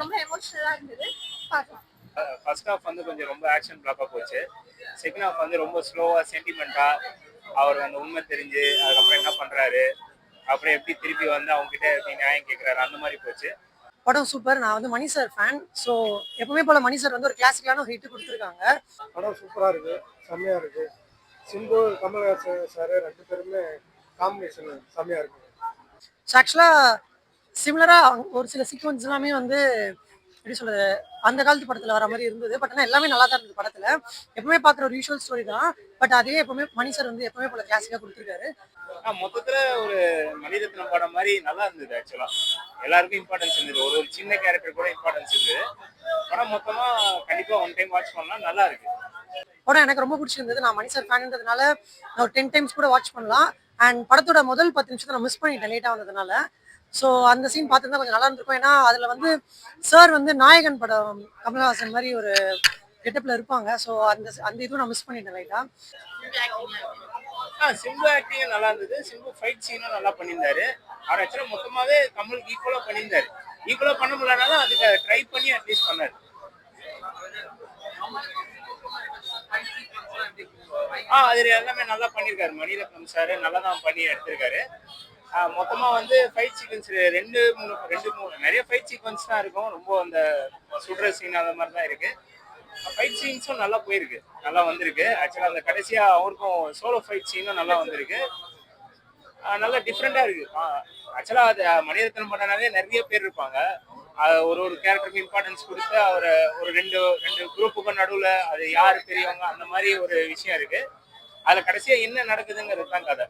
ரொம்ப எமோஷனலா இருந்தது. பார்க்கலாம். ஃபர்ஸ்ட் ஹாஃப் வந்து கொஞ்சம் ரொம்ப ஆக்ஷன் பிளாக்கா போச்சு. செகண்ட் ஹாஃப் வந்து ரொம்ப ஸ்லோவா சென்டிமெண்டா அவர் அந்த உண்மை தெரிஞ்சு அதுக்கப்புறம் என்ன பண்றாரு, அப்புறம் எப்படி திருப்பி வந்து அவங்க கிட்ட எப்படி நியாயம் கேட்கிறாரு அந்த மாதிரி போச்சு. படம் சூப்பர். நான் வந்து மணி சார் ஃபேன். ஸோ எப்பவுமே போல மணி சார் வந்து ஒரு கிளாசிக்கலான ஒரு ஹிட் கொடுத்துருக்காங்க. படம் சூப்பராக இருக்கு, செம்மையா இருக்கு. சிம்பு கமல்ஹாசன் சார் ரெண்டு பேருமே காம்பினேஷன் செம்மையா இருக்கு. ஸோ ஆக்சுவலாக சிமிலராக ஒரு சில சீக்வன்ஸ் எல்லாமே வந்து எப்படி சொல்றது அந்த காலத்து படத்தில் வர மாதிரி இருந்தது. பட் ஆனால் எல்லாமே நல்லா தான் இருந்தது படத்தில். எப்பவுமே பார்க்குற ஒரு யூஷுவல் ஸ்டோரி தான். பட் அதே எப்பவுமே மணி சார் வந்து எப்பவுமே போல கிளாசிக்காக கொடுத்துருக்காரு. மொத்தத்துல ஒரு மணிரத்னம் படம் மாதிரி நல்லா இருந்தது. ஆக்சுவலா எல்லாருக்கும் இம்பார்ட்டன்ஸ் இருந்தது. ஒரு சின்ன கேரக்டர் கூட இம்பார்ட்டன்ஸ் இருந்தது. படம் மொத்தமா கண்டிப்பா ஒன் டைம் வாட்ச் பண்ணலாம், நல்லா இருக்கு. படம் எனக்கு ரொம்ப பிடிச்சிருந்தது. நான் மணி சார் ஃபேன்ன்றதுனால நான் ஒரு 10 டைம்ஸ் கூட வாட்ச் பண்ணலாம். அண்ட் படத்தோட முதல் 10 நிமிஷத்தை நான் மிஸ் பண்ணிட்டேன் லேட்டாக வந்ததுனால. ஸோ அந்த சீன் பார்த்துருந்தா கொஞ்சம் நல்லா இருந்திருக்கும். ஏன்னா அதில் வந்து சார் வந்து நாயகன் படம் கமல்ஹாசன் மாதிரி ஒரு கெட்டப்பில் இருப்பாங்க. ஸோ அந்த இதுவும் நான் மிஸ் பண்ணிட்டேன் லைட்டாக. சிம்பு ஆக்டிங் நல்லா இருந்தது. சிம்பு ஃபைட் சீனும் நல்லா பண்ணியிருந்தாரு. அவர் ஆக்சுவலாக மொத்தமாவே கமலுக்கு ஈக்குவலாக பண்ணியிருந்தாரு. ஈக்குவலாக பண்ண முடியலனாலும் அதுக்கு ட்ரை பண்ணி அட்லீஸ்ட் பண்ணாரு. அது எல்லாமே நல்லா பண்ணியிருக்காரு. மணிரத்னம் சார் நல்லா தான் பண்ணி எடுத்திருக்காரு. மொத்தமா வந்து ஃபைட் சீக்வன்ஸ் ரெண்டு மூணு நிறைய ஃபைட் சீக்வன்ஸ் தான் இருக்கும். ரொம்ப அந்த சுடுற சீன் அந்த மாதிரி தான் இருக்கு. ஃபைட் சீன்ஸும் நல்லா போயிருக்கு, நல்லா வந்திருக்கு. ஆக்சுவலாக அந்த கடைசியா அவருக்கும் சோலோ ஃபைட் சீனும் நல்லா வந்திருக்கு. நல்லா டிஃப்ரெண்டா இருக்கு. ஆக்சுவலா அது மணிரத்னம் பண்ணனாலே நிறைய பேர் இருப்பாங்க. ஒரு கேரக்டருக்கு இம்பார்ட்டன்ஸ் கொடுத்து அவரை ஒரு ரெண்டு குரூப்புக்கும் நடுவுல அது யாரு பெரியவங்க அந்த மாதிரி ஒரு விஷயம் இருக்கு. அதுல கடைசியா என்ன நடக்குதுங்கிறது தான் கதை.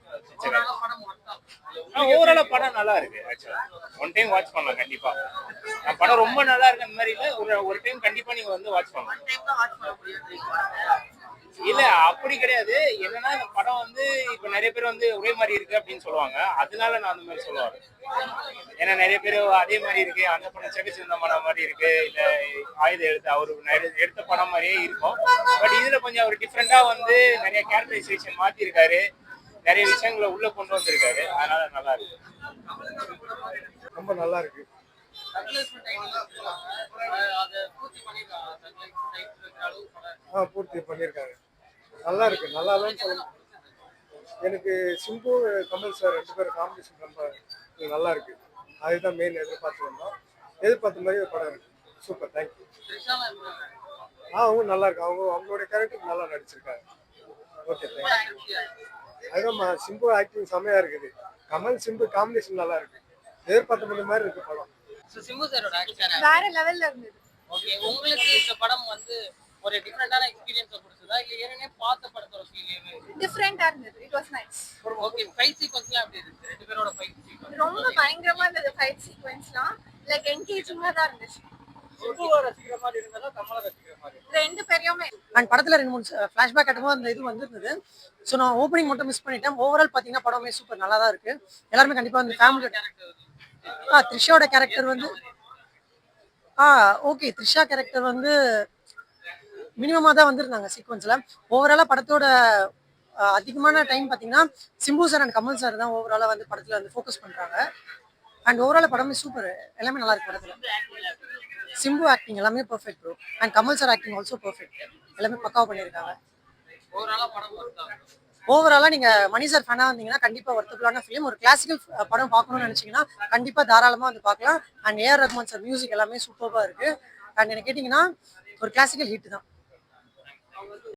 ஓவராலா படம் நல்லா இருக்கு. ஆக்சுவலா ஒன் டைம் வாட்ச் பண்ணலாம் கண்டிப்பா. படம் ரொம்ப நல்லா இருக்கு அந்த மாதிரி இல்ல, ஒரு டைம் கண்டிப்பா நீங்க வந்து வாட்ச் பண்ணலாம். இல்ல அப்படி கிடையாது. என்னன்னா இந்த படம் வந்து இப்ப நிறைய பேர் வந்து ஒரே மாதிரி இருக்கு அப்படின்னு சொல்லுவாங்க. அதனால நான் அந்த மாதிரி சொல்லுவாரு. ஏன்னா நிறைய பேர் அதே மாதிரி இருக்கு, அந்த படம் செகச்சிருந்த படம் மாதிரி இருக்கு, இல்ல ஆயுத எழுத்து அவரு எடுத்த படம் மாதிரியே இருக்கும். பட் இதுல கொஞ்சம் அவர் டிஃப்ரெண்டா வந்து நிறைய கேரக்டரைசேஷன் மாத்திருக்காரு, நிறைய விஷயங்களை உள்ள கொண்டு வந்திருக்காரு. அதனால நல்லா இருக்கு, ரொம்ப நல்லா இருக்கு. பூர்த்தி பண்ணியிருக்காங்க, நல்லா இருக்கு. நல்லா இல்லைன்னு சொல்லணும். எனக்கு சிம்பு கமல் சார் ரெண்டு பேரும் காம்பினேஷன் ரொம்ப நல்லா இருக்கு. அதுதான் மெயின் எதிர்பார்த்து வந்தோம். எதிர்பார்த்த மாதிரி ஒரு படம் இருக்கு. Super, thank you. அவங்க நல்லா இருக்கு. அவங்களுடைய கேரக்டர் நல்லா நடிச்சிருக்காங்க. Okay, thank you. அதுதான் சிம்பு ஆக்டிங் செம்மையா இருக்குது. கமல் சிம்பு காம்பினேஷன் நல்லா இருக்கு. எதிர்பார்த்த மாதிரி இருக்கு படம். சிம்பு சாரோட ஆக்ஷன் வேற லெவல்ல இருந்தது. ஓகே, உங்களுக்கு இந்த படம் வந்து ஒரு டிஃபரெண்டான எக்ஸ்பீரியன்ஸ் கொடுத்ததா இல்ல ஏற்கனவே பார்த்த படத்தோட ஃபீல் டிஃபரெண்டா இருந்தது. It was nice. Okay, fight சீக்வென்ஸ்லாம் எப்படி இருந்துச்சு? ரெண்டு பேரோட ஃபைட் சீக்வென்ஸ் ரொம்ப பயங்கரமா இருந்தது. ஃபைட் சீக்வென்ஸ்லாம் லைக் என்கேஜிங்கா தான் இருந்துச்சு. சிம்புவை ரசிக்கிற மாதிரி இருந்ததா கமலை ரசிக்கிற மாதிரி? ரெண்டு பேரையுமே. அண்ட் படத்துல 2-3 ஃபிளாஷ்பேக் கட்டும்போது அந்த இது வந்திருந்தது. ஸோ நான் ஓப்பனிங் மட்டும் மிஸ் பண்ணிட்டேன். ஓவரால் பார்த்தீங்கன்னா படமே சூப்பர், நல்லா தான் இருக்கு. எல்லாருமே கண்டிப்பா வந்து ஃபேமிலி. த்ரிஷாவோட கேரக்டர் வந்து ஓகே, த்ரிஷா கேரக்டர் வந்து மினிமமாக தான் வந்திருந்தாங்க சீக்வன்ஸில். ஓவராலாக படத்தோட அதிகமான டைம் பார்த்தீங்கன்னா Simbu sir and Kamal sir தான் ஓவராலாக வந்து படத்தில் வந்து ஃபோக்கஸ் பண்ணுறாங்க. அண்ட் ஓவராலாக படமே சூப்பர், எல்லாமே நல்லா இருக்கு படத்தில். சிம்பு ஆக்டிங் எல்லாமே perfect bro. And Kamal sir acting also perfect, எல்லாமே பக்காவாக பண்ணியிருக்காங்க. ஓவராலாக நீங்கள் மணி சார் ஃபேனாக இருந்தீங்கன்னா கண்டிப்பாக ஒர்த்தபுளான ஃபிலிம். ஒரு கிளாசிக்கல் படம் பார்க்கணும்னு நினச்சிங்கன்னா கண்டிப்பாக தாராளமாக வந்து பார்க்கலாம். And AR Rahman sir music எல்லாமே சூப்பராக இருக்குது. அண்ட் என்ன கேட்டிங்கன்னா ஒரு கிளாசிக்கல் ஹிட் தான்.